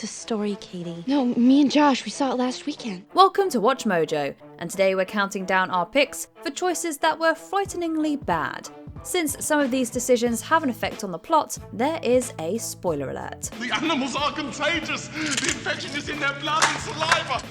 a story, Katie. No, me and Josh, we saw it last weekend. Welcome to Watch Mojo, and today we're counting down our picks for choices that were frighteningly bad. Since some of these decisions have an effect on the plot, there is a spoiler alert. The animals are contagious! The infection is in their blood and saliva!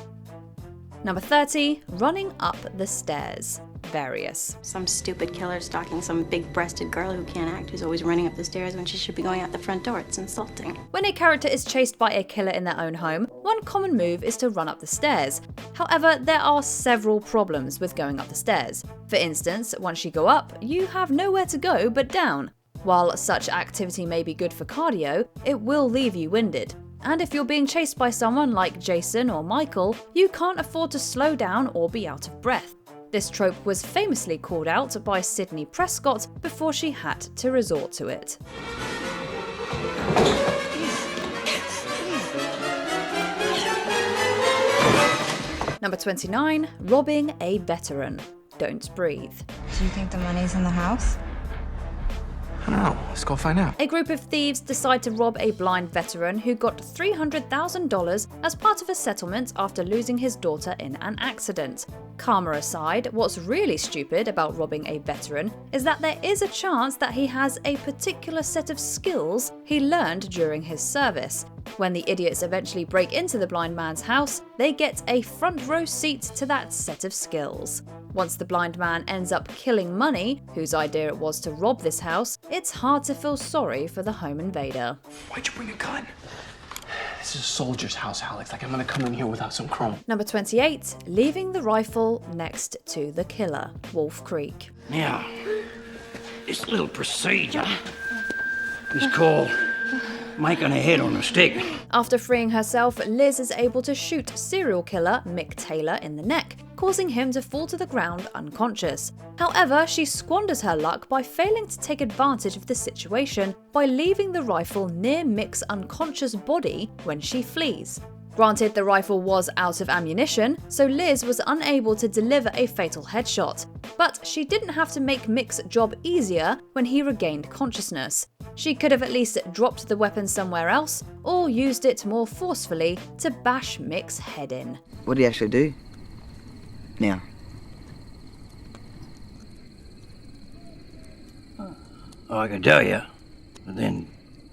Number 30, running up the stairs. Various. Some stupid killer stalking some big-breasted girl who can't act, who's always running up the stairs when she should be going out the front door. It's insulting. When a character is chased by a killer in their own home, one common move is to run up the stairs. However, there are several problems with going up the stairs. For instance, once you go up, you have nowhere to go but down. While such activity may be good for cardio, it will leave you winded. And if you're being chased by someone like Jason or Michael, you can't afford to slow down or be out of breath. This trope was famously called out by Sydney Prescott before she had to resort to it. Number 29, robbing a veteran. Don't breathe. Do you think the money's in the house? I don't know. Let's go find out. A group of thieves decide to rob a blind veteran who got $300,000 as part of a settlement after losing his daughter in an accident. Karma aside, what's really stupid about robbing a veteran is that there is a chance that he has a particular set of skills he learned during his service. When the idiots eventually break into the blind man's house, they get a front row seat to that set of skills. Once the blind man ends up killing Money, whose idea it was to rob this house, it's hard to feel sorry for the home invader. Why'd you bring a gun? This is a soldier's house, Alex. Like, I'm gonna come in here without some chrome. Number 28, leaving the rifle next to the killer. Wolf Creek. Now, this little procedure is called making a head on a stick. After freeing herself, Liz is able to shoot serial killer Mick Taylor in the neck, causing him to fall to the ground unconscious. However, she squanders her luck by failing to take advantage of the situation by leaving the rifle near Mick's unconscious body when she flees. Granted, the rifle was out of ammunition, so Liz was unable to deliver a fatal headshot. But she didn't have to make Mick's job easier when he regained consciousness. She could have at least dropped the weapon somewhere else, or used it more forcefully to bash Mick's head in. What do you actually do? Now. Oh, I can tell you, but then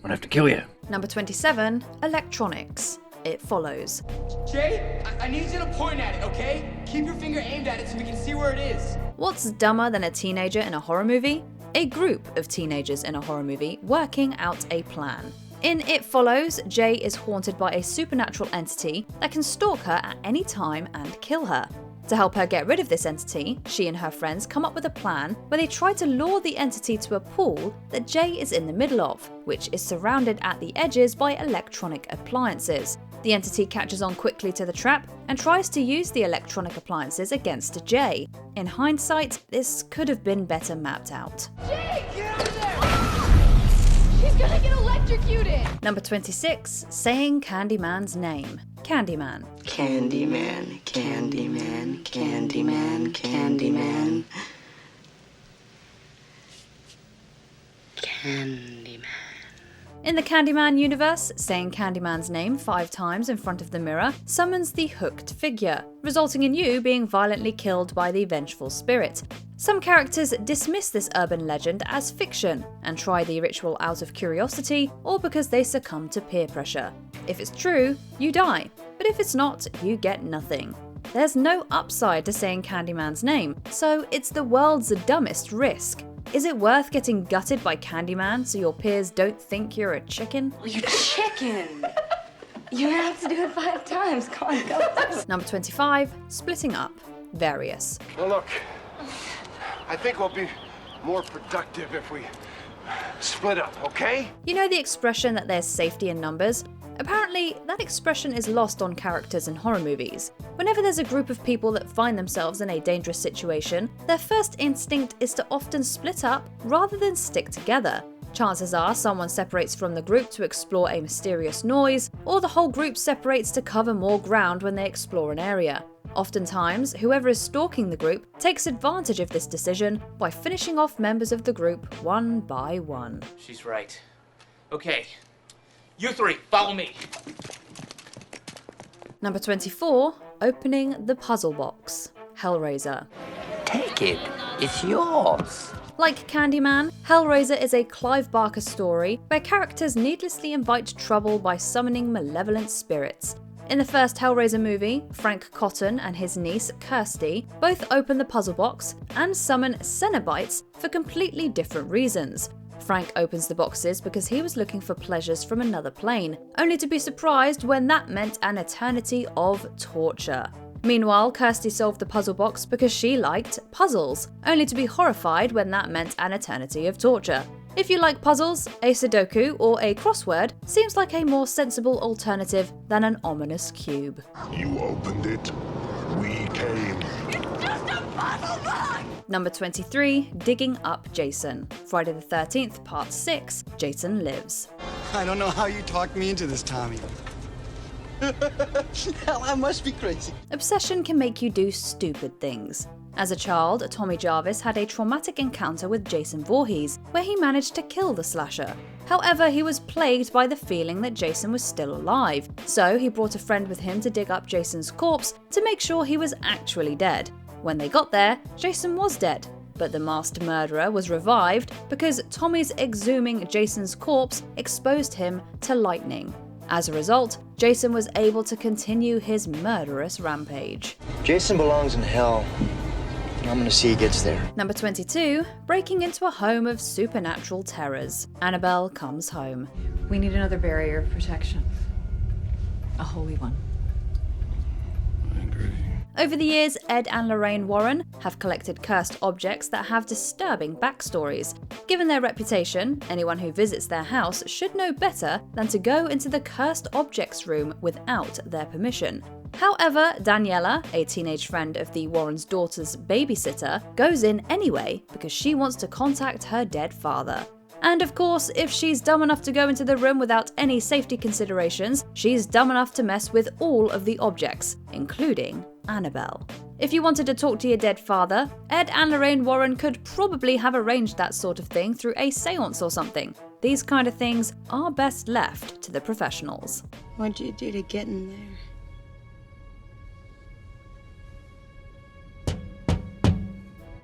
I'd have to kill you. Number 27, electronics. It follows. Jay, I need you to point at it, okay? Keep your finger aimed at it so we can see where it is. What's dumber than a teenager in a horror movie? A group of teenagers in a horror movie working out a plan. In It Follows, Jay is haunted by a supernatural entity that can stalk her at any time and kill her. To help her get rid of this entity, she and her friends come up with a plan where they try to lure the entity to a pool that Jay is in the middle of, which is surrounded at the edges by electronic appliances. The entity catches on quickly to the trap and tries to use the electronic appliances against Jay. In hindsight, this could have been better mapped out. Jay, get over there! She's gonna get electrocuted! Number 26, saying Candyman's name. Candyman. Candyman, Candyman, Candyman, Candyman. Candyman. In the Candyman universe, saying Candyman's name 5 times in front of the mirror summons the hooked figure, resulting in you being violently killed by the vengeful spirit. Some characters dismiss this urban legend as fiction and try the ritual out of curiosity or because they succumb to peer pressure. If it's true, you die, but if it's not, you get nothing. There's no upside to saying Candyman's name, so it's the world's dumbest risk. Is it worth getting gutted by Candyman so your peers don't think you're a chicken? You chicken! You have to do it 5 times. Come on, go. Number 25, splitting up. Various. Well, look, I think we'll be more productive if we split up, okay? You know the expression that there's safety in numbers? Apparently, that expression is lost on characters in horror movies. Whenever there's a group of people that find themselves in a dangerous situation, their first instinct is to often split up rather than stick together. Chances are someone separates from the group to explore a mysterious noise, or the whole group separates to cover more ground when they explore an area. Oftentimes, whoever is stalking the group takes advantage of this decision by finishing off members of the group one by one. She's right. Okay, you 3, follow me. Number 24, opening the puzzle box. Hellraiser. Take it. It's yours. Like Candyman, Hellraiser is a Clive Barker story where characters needlessly invite trouble by summoning malevolent spirits. In the first Hellraiser movie, Frank Cotton and his niece Kirsty both open the puzzle box and summon Cenobites for completely different reasons. Frank opens the boxes because he was looking for pleasures from another plane, only to be surprised when that meant an eternity of torture. Meanwhile, Kirsty solved the puzzle box because she liked puzzles, only to be horrified when that meant an eternity of torture. If you like puzzles, a Sudoku or a crossword seems like a more sensible alternative than an ominous cube. You opened it. We came. It's just a puzzle box! Number 23, digging up Jason. Friday the 13th, Part 6, Jason Lives. I don't know how you talked me into this, Tommy. Hell, I must be crazy. Obsession can make you do stupid things. As a child, Tommy Jarvis had a traumatic encounter with Jason Voorhees, where he managed to kill the slasher. However, he was plagued by the feeling that Jason was still alive, so he brought a friend with him to dig up Jason's corpse to make sure he was actually dead. When they got there, Jason was dead, but the masked murderer was revived because Tommy's exhuming Jason's corpse exposed him to lightning. As a result, Jason was able to continue his murderous rampage. Jason belongs in hell. I'm gonna see he gets there. Number 22, breaking into a home of supernatural terrors. Annabelle Comes Home. We need another barrier of protection. A holy one. Over the years, Ed and Lorraine Warren have collected cursed objects that have disturbing backstories. Given their reputation, anyone who visits their house should know better than to go into the cursed objects room without their permission. However, Daniela, a teenage friend of the Warrens' daughter's babysitter, goes in anyway because she wants to contact her dead father. And of course, if she's dumb enough to go into the room without any safety considerations, she's dumb enough to mess with all of the objects, including Annabelle. If you wanted to talk to your dead father, Ed and Lorraine Warren could probably have arranged that sort of thing through a seance or something. These kind of things are best left to the professionals. What'd you do to get in there?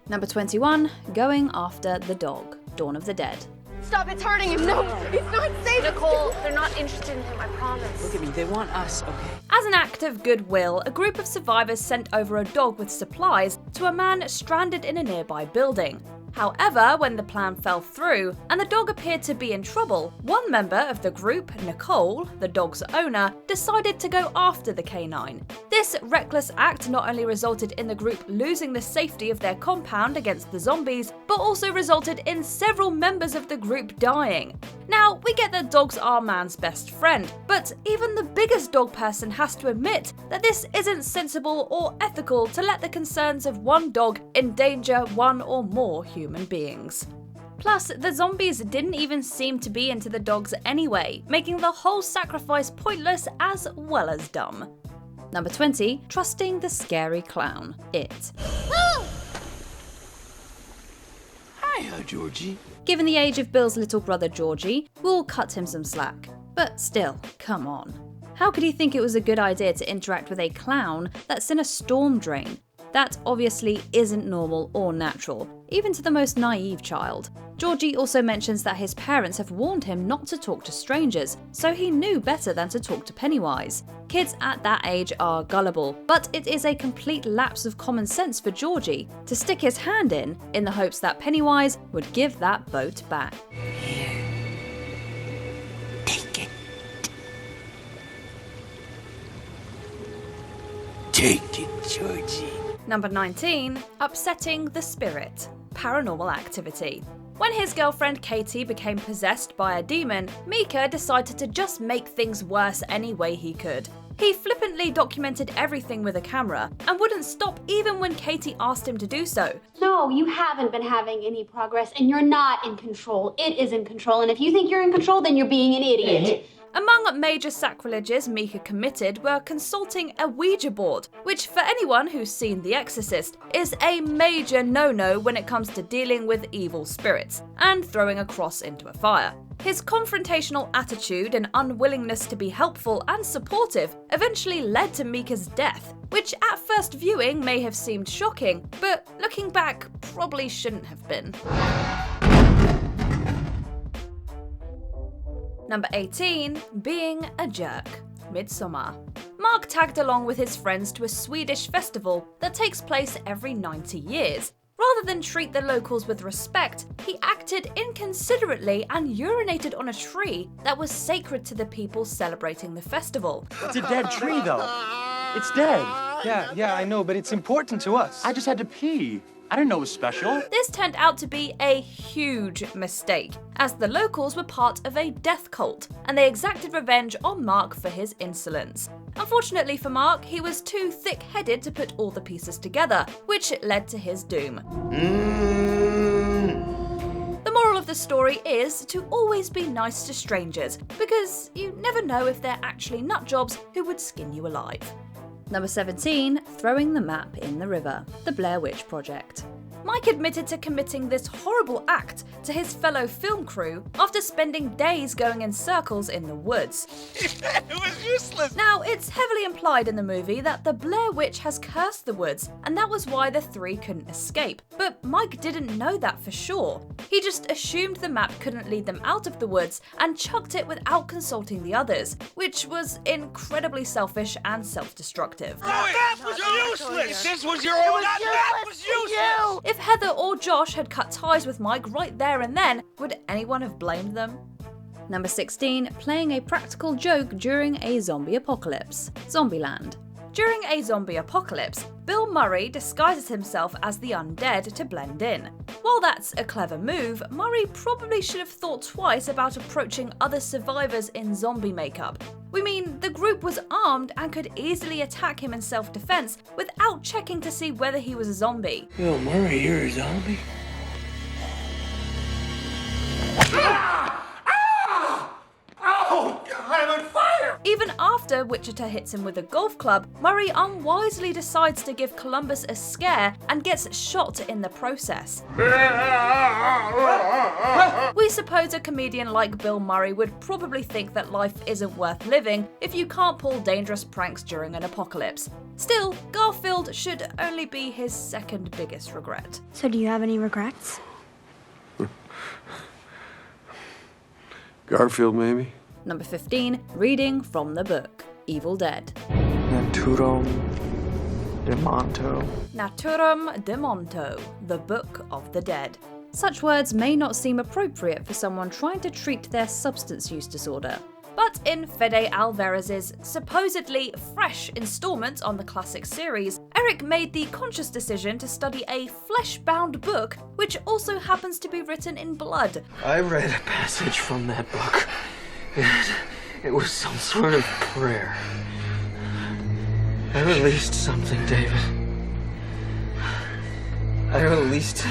Number 21, going after the dog. Dawn of the Dead. Stop, it's hurting him. No, it's not safe. Nicole, they're not interested in him, I promise. Look at me, they want us, okay? As an act of goodwill, a group of survivors sent over a dog with supplies to a man stranded in a nearby building. However, when the plan fell through and the dog appeared to be in trouble, one member of the group, Nicole, the dog's owner, decided to go after the canine. This reckless act not only resulted in the group losing the safety of their compound against the zombies, but also resulted in several members of the group dying. Now, we get that dogs are man's best friend, but even the biggest dog person has to admit that this isn't sensible or ethical to let the concerns of one dog endanger one or more human beings. Plus, the zombies didn't even seem to be into the dogs anyway, making the whole sacrifice pointless as well as dumb. Number 20, trusting the scary clown. It. Hiya, Georgie. Given the age of Bill's little brother Georgie, we'll cut him some slack. But still, come on. How could he think it was a good idea to interact with a clown that's in a storm drain? That obviously isn't normal or natural, even to the most naive child. Georgie also mentions that his parents have warned him not to talk to strangers, so he knew better than to talk to Pennywise. Kids at that age are gullible, but it is a complete lapse of common sense for Georgie to stick his hand in the hopes that Pennywise would give that boat back. Take it, Georgie. Number 19, upsetting the spirit. Paranormal activity. When his girlfriend Katie became possessed by a demon, Mika decided to just make things worse any way he could. He flippantly documented everything with a camera and wouldn't stop even when Katie asked him to do so. No, you haven't been having any progress and you're not in control. It is in control, and if you think you're in control, then you're being an idiot. Among major sacrileges Mika committed were consulting a Ouija board, which for anyone who's seen The Exorcist is a major no-no when it comes to dealing with evil spirits, and throwing a cross into a fire. His confrontational attitude and unwillingness to be helpful and supportive eventually led to Mika's death, which at first viewing may have seemed shocking, but looking back probably shouldn't have been. Number 18, being a jerk. Midsommar. Mark tagged along with his friends to a Swedish festival that takes place every 90 years. Rather than treat the locals with respect, he acted inconsiderately and urinated on a tree that was sacred to the people celebrating the festival. It's a dead tree, though. It's dead. Yeah, I know, but it's important to us. I just had to pee. I didn't know it was special. This turned out to be a huge mistake, as the locals were part of a death cult, and they exacted revenge on Mark for his insolence. Unfortunately for Mark, he was too thick-headed to put all the pieces together, which led to his doom. The moral of the story is to always be nice to strangers, because you never know if they're actually nutjobs who would skin you alive. Number 17, throwing the map in the river. The Blair Witch Project. Mike admitted to committing this horrible act to his fellow film crew after spending days going in circles in the woods. It was useless! Now, it's heavily implied in the movie that the Blair Witch has cursed the woods, and that was why the three couldn't escape. But Mike didn't know that for sure. He just assumed the map couldn't lead them out of the woods and chucked it without consulting the others, which was incredibly selfish and self-destructive. That map was useless! This was your own map was useless! If Heather or Josh had cut ties with Mike right there and then, would anyone have blamed them? Number 16, playing a practical joke during a zombie apocalypse. Zombieland. During a zombie apocalypse, Bill Murray disguises himself as the undead to blend in. While that's a clever move, Murray probably should have thought twice about approaching other survivors in zombie makeup. We mean, the group was armed and could easily attack him in self-defense without checking to see whether he was a zombie. Bill Murray, you're a zombie? Oh, God, I'm on fire! Even after Wichita hits him with a golf club, Murray unwisely decides to give Columbus a scare and gets shot in the process. We suppose a comedian like Bill Murray would probably think that life isn't worth living if you can't pull dangerous pranks during an apocalypse. Still, Garfield should only be his second biggest regret. So do you have any regrets? Garfield, maybe? Number 15, reading from the book, Evil Dead. Naturum demonto. Naturum demonto, the Book of the Dead. Such words may not seem appropriate for someone trying to treat their substance use disorder. But in Fede Alvarez's supposedly fresh installment on the classic series, Eric made the conscious decision to study a flesh-bound book which also happens to be written in blood. I read a passage from that book. It was some sort of prayer. I released something, David. I released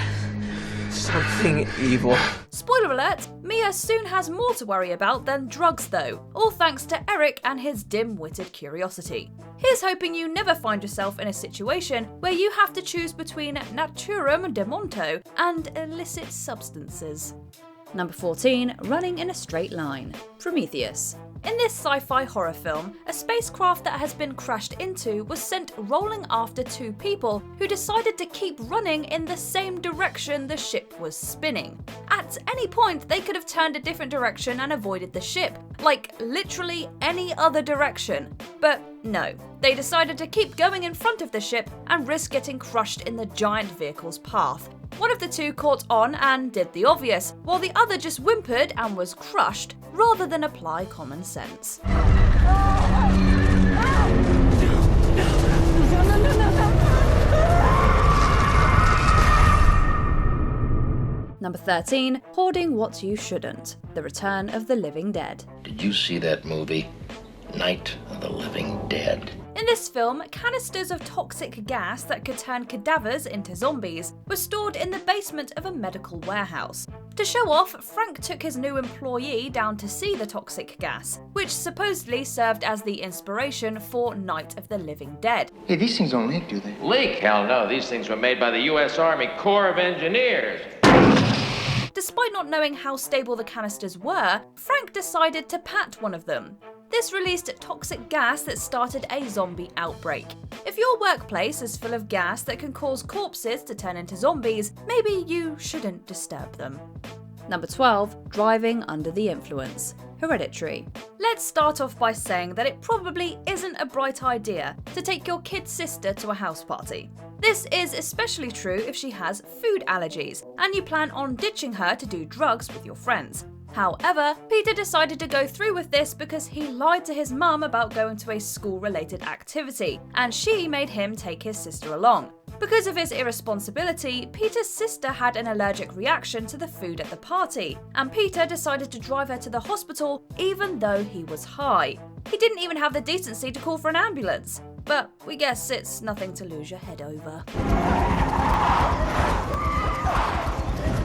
something evil. Spoiler alert, Mia soon has more to worry about than drugs though, all thanks to Eric and his dim-witted curiosity. Here's hoping you never find yourself in a situation where you have to choose between Naturum demonto and illicit substances. Number 14, running in a straight line. Prometheus. In this sci-fi horror film, a spacecraft that has been crashed into was sent rolling after two people who decided to keep running in the same direction the ship was spinning. At any point, they could have turned a different direction and avoided the ship, like literally any other direction. But no, they decided to keep going in front of the ship and risk getting crushed in the giant vehicle's path. One of the two caught on and did the obvious, while the other just whimpered and was crushed, rather than apply common sense. Number 13, hoarding what you shouldn't. The Return of the Living Dead. Did you see that movie, Night of the Living Dead? In this film, canisters of toxic gas that could turn cadavers into zombies were stored in the basement of a medical warehouse. To show off, Frank took his new employee down to see the toxic gas, which supposedly served as the inspiration for Night of the Living Dead. Hey, these things don't leak, do they? Leak? Hell no. These things were made by the U.S. Army Corps of Engineers. Despite not knowing how stable the canisters were, Frank decided to pat one of them. This released toxic gas that started a zombie outbreak. If your workplace is full of gas that can cause corpses to turn into zombies, maybe you shouldn't disturb them. Number 12, driving under the influence. Hereditary. Let's start off by saying that it probably isn't a bright idea to take your kid's sister to a house party. This is especially true if she has food allergies and you plan on ditching her to do drugs with your friends. However, Peter decided to go through with this because he lied to his mum about going to a school-related activity, and she made him take his sister along. Because of his irresponsibility, Peter's sister had an allergic reaction to the food at the party, and Peter decided to drive her to the hospital even though he was high. He didn't even have the decency to call for an ambulance. But we guess it's nothing to lose your head over.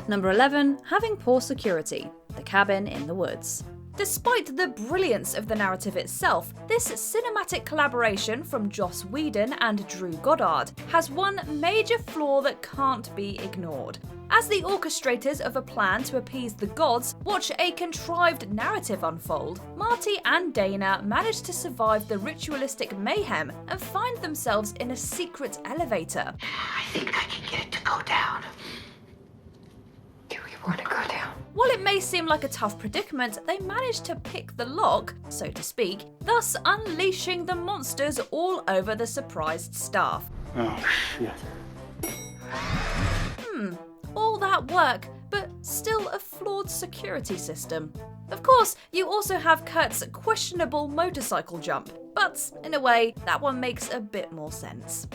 Number 11, having poor security. The Cabin in the Woods. Despite the brilliance of the narrative itself, this cinematic collaboration from Joss Whedon and Drew Goddard has one major flaw that can't be ignored. As the orchestrators of a plan to appease the gods watch a contrived narrative unfold, Marty and Dana manage to survive the ritualistic mayhem and find themselves in a secret elevator. I think I can get it to go down. Do we want to go down? While it may seem like a tough predicament, they manage to pick the lock, so to speak, thus unleashing the monsters all over the surprised staff. Oh, shit. All that work, but still a flawed security system. Of course, you also have Kurt's questionable motorcycle jump, but in a way, that one makes a bit more sense.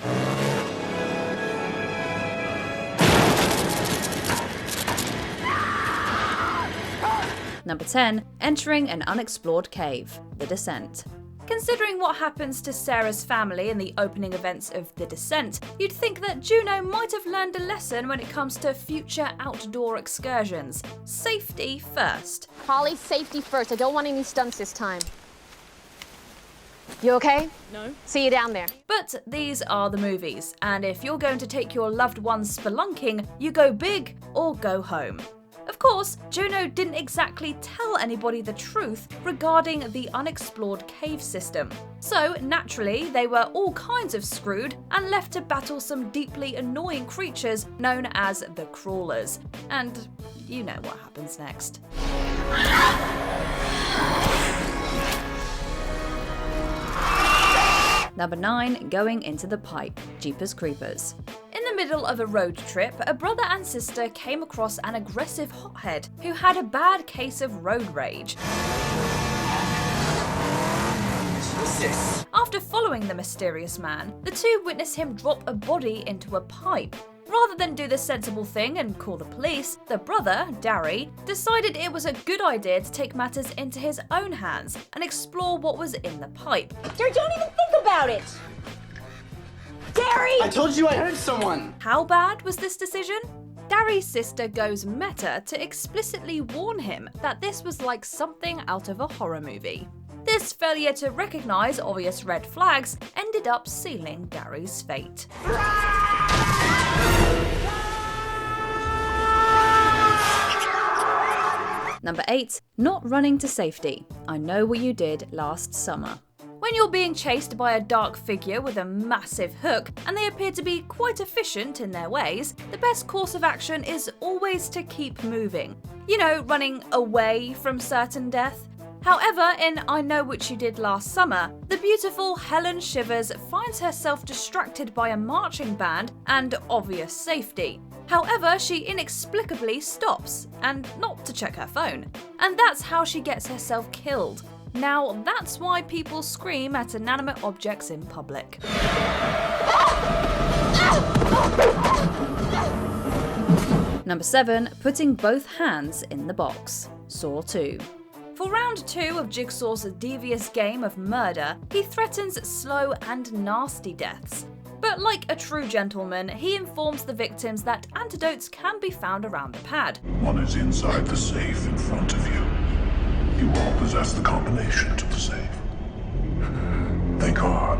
Number 10, entering an unexplored cave. The Descent. Considering what happens to Sarah's family in the opening events of The Descent, you'd think that Juno might have learned a lesson when it comes to future outdoor excursions. Safety first. Holly, safety first. I don't want any stunts this time. You okay? No. See you down there. But these are the movies, and if you're going to take your loved ones spelunking, you go big or go home. Of course, Juno didn't exactly tell anybody the truth regarding the unexplored cave system. So, naturally, they were all kinds of screwed and left to battle some deeply annoying creatures known as the Crawlers. And you know what happens next. Number 9, going into the pipe. Jeepers Creepers. In the middle of a road trip, a brother and sister came across an aggressive hothead who had a bad case of road rage. Jesus. After following the mysterious man, the two witness him drop a body into a pipe. Rather than do the sensible thing and call the police, the brother, Darry, decided it was a good idea to take matters into his own hands and explore what was in the pipe. Darry, don't even think about it! Darry! I told you I heard someone! How bad was this decision? Darry's sister goes meta to explicitly warn him that this was like something out of a horror movie. This failure to recognise obvious red flags ended up sealing Darry's fate. Number 8, not running to safety. I know what you did last summer. When you're being chased by a dark figure with a massive hook, and they appear to be quite efficient in their ways, the best course of action is always to keep moving. You know, running away from certain death. However, in I Know What You Did Last Summer, the beautiful Helen Shivers finds herself distracted by a marching band and obvious safety. However, she inexplicably stops, and not to check her phone. And that's how she gets herself killed. Now, that's why people scream at inanimate objects in public. Number 7, putting both hands in the box. Saw 2. For round 2 of Jigsaw's devious game of murder, he threatens slow and nasty deaths. But like a true gentleman, he informs the victims that antidotes can be found around the pad. One is inside the safe in front of you. You all possess the combination to the safe. Think hard.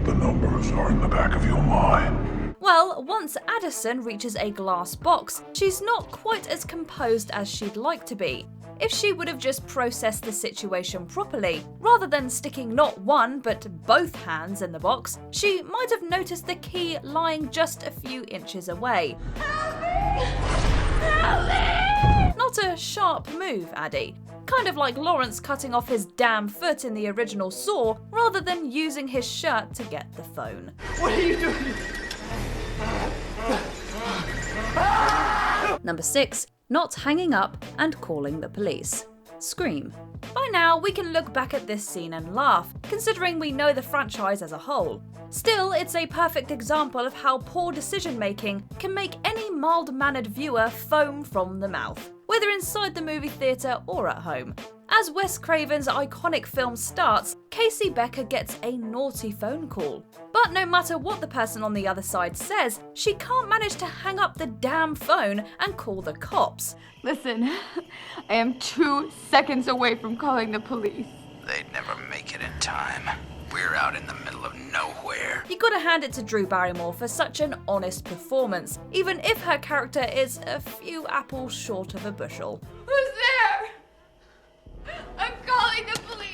The numbers are in the back of your mind. Well, once Addison reaches a glass box, she's not quite as composed as she'd like to be. If she would have just processed the situation properly, rather than sticking not one but both hands in the box, she might have noticed the key lying just a few inches away. Help me! Help me! Not a sharp move, Addie. Kind of like Lawrence cutting off his damn foot in the original Saw, rather than using his shirt to get the phone. What are you doing? Number 6. Not hanging up and calling the police. Scream. By now, we can look back at this scene and laugh, considering we know the franchise as a whole. Still, it's a perfect example of how poor decision-making can make any mild-mannered viewer foam from the mouth, whether inside the movie theatre or at home. As Wes Craven's iconic film starts, Casey Becker gets a naughty phone call. But no matter what the person on the other side says, she can't manage to hang up the damn phone and call the cops. Listen, I am 2 seconds away from calling the police. They'd never make it in time. We're out in the middle of nowhere. You gotta hand it to Drew Barrymore for such an honest performance, even if her character is a few apples short of a bushel. Who's there? I'm calling the police!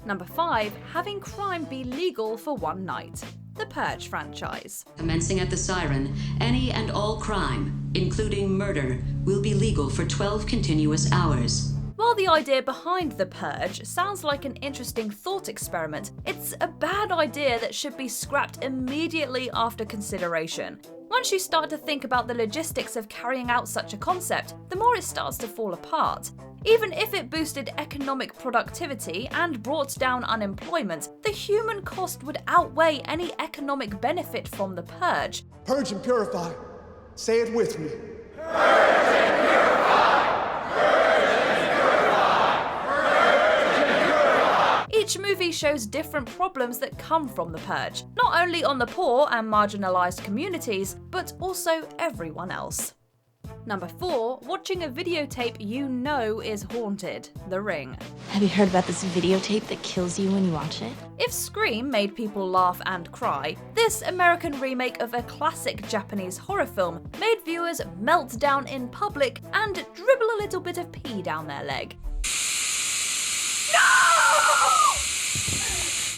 Number 5. Having crime be legal for one night. The Purge franchise. Commencing at the siren, any and all crime, including murder, will be legal for 12 continuous hours. While the idea behind The Purge sounds like an interesting thought experiment, it's a bad idea that should be scrapped immediately after consideration. Once you start to think about the logistics of carrying out such a concept, the more it starts to fall apart. Even if it boosted economic productivity and brought down unemployment, the human cost would outweigh any economic benefit from the purge. Purge and purify. Say it with me. Purge and purify! Purge and purify! Purge and purify! Each movie shows different problems that come from the purge, not only on the poor and marginalised communities, but also everyone else. Number 4, watching a videotape you know is haunted, The Ring. Have you heard about this videotape that kills you when you watch it? If Scream made people laugh and cry, this American remake of a classic Japanese horror film made viewers melt down in public and dribble a little bit of pee down their leg.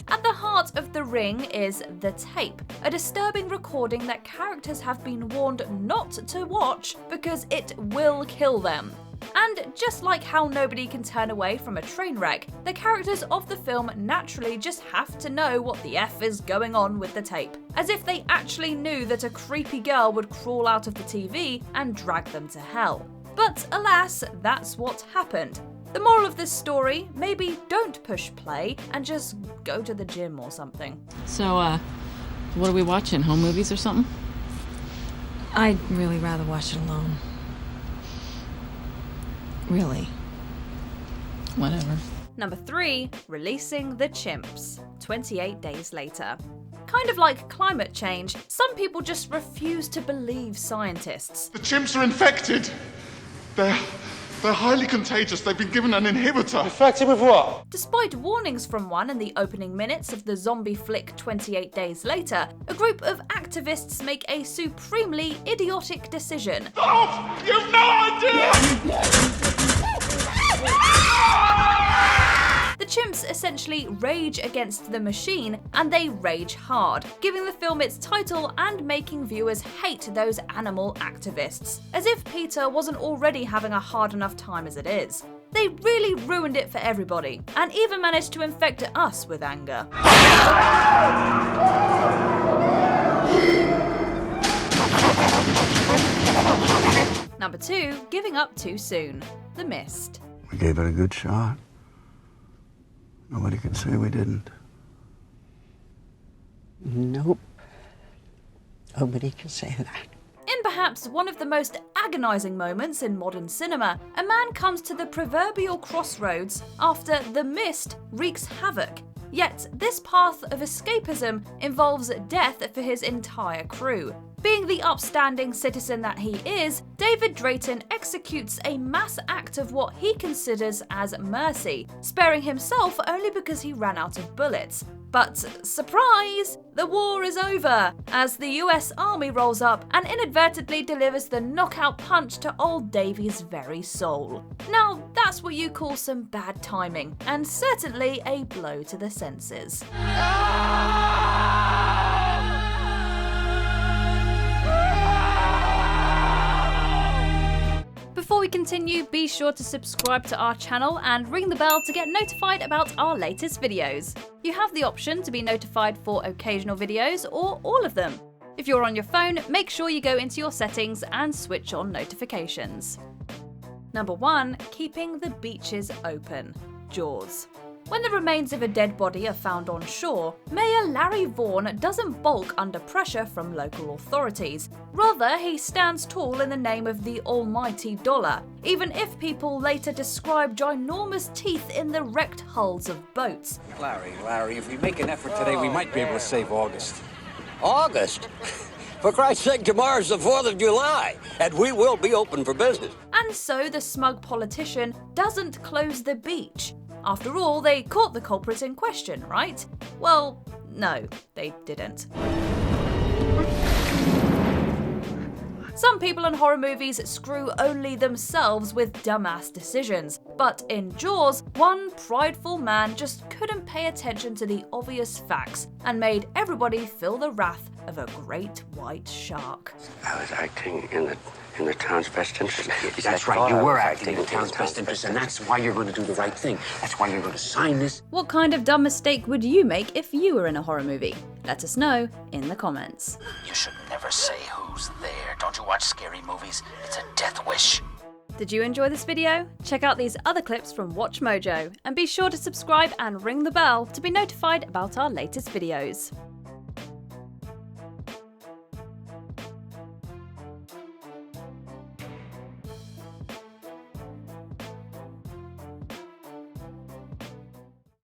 At the heart of The Ring is The Tape, a disturbing recording that characters have been warned not to watch because it will kill them. And just like how nobody can turn away from a train wreck, the characters of the film naturally just have to know what the F is going on with the tape, as if they actually knew that a creepy girl would crawl out of the TV and drag them to hell. But alas, that's what happened. The moral of this story, maybe don't push play and just go to the gym or something. So, what are we watching? Home movies or something? I'd really rather watch it alone. Really. Whatever. Number 3, releasing the chimps, 28 days later. Kind of like climate change, some people just refuse to believe scientists. The chimps are infected. They're highly contagious. They've been given an inhibitor. Infected with what? Despite warnings from one in the opening minutes of the zombie flick 28 Days Later, a group of activists make a supremely idiotic decision. Stop! You've no idea! The chimps essentially rage against the machine, and they rage hard, giving the film its title and making viewers hate those animal activists, as if Peter wasn't already having a hard enough time as it is. They really ruined it for everybody, and even managed to infect us with anger. Number 2, giving up too soon. The Mist. We gave it a good shot. Nobody can say we didn't. Nope. Nobody can say that. In perhaps one of the most agonising moments in modern cinema, a man comes to the proverbial crossroads after The Mist wreaks havoc. Yet, this path of escapism involves death for his entire crew. Being the upstanding citizen that he is, David Drayton executes a mass act of what he considers as mercy, sparing himself only because he ran out of bullets. But surprise! The war is over, as the US Army rolls up and inadvertently delivers the knockout punch to old Davy's very soul. Now, that's what you call some bad timing, and certainly a blow to the senses. Before we continue, be sure to subscribe to our channel and ring the bell to get notified about our latest videos. You have the option to be notified for occasional videos or all of them. If you're on your phone, make sure you go into your settings and switch on notifications. Number 1. Keeping the beaches open. Jaws. When the remains of a dead body are found on shore, Mayor Larry Vaughn doesn't balk under pressure from local authorities. Rather, he stands tall in the name of the almighty dollar, even if people later describe ginormous teeth in the wrecked hulls of boats. Larry, if we make an effort today, we might be able to save August. August? For Christ's sake, tomorrow's the 4th of July, and we will be open for business. And so the smug politician doesn't close the beach. After all, they caught the culprit in question, right? Well, no, they didn't. Some people in horror movies screw only themselves with dumbass decisions, but in Jaws, one prideful man just couldn't pay attention to the obvious facts and made everybody feel the wrath of a great white shark. I was acting in the town's best interest. That's right, you were acting in the town's best interest, and that's why you're going to do the right thing. That's why you're going to sign this. What kind of dumb mistake would you make if you were in a horror movie? Let us know in the comments. You should never say who's there. Don't you watch scary movies? It's a death wish. Did you enjoy this video? Check out these other clips from WatchMojo, and be sure to subscribe and ring the bell to be notified about our latest videos.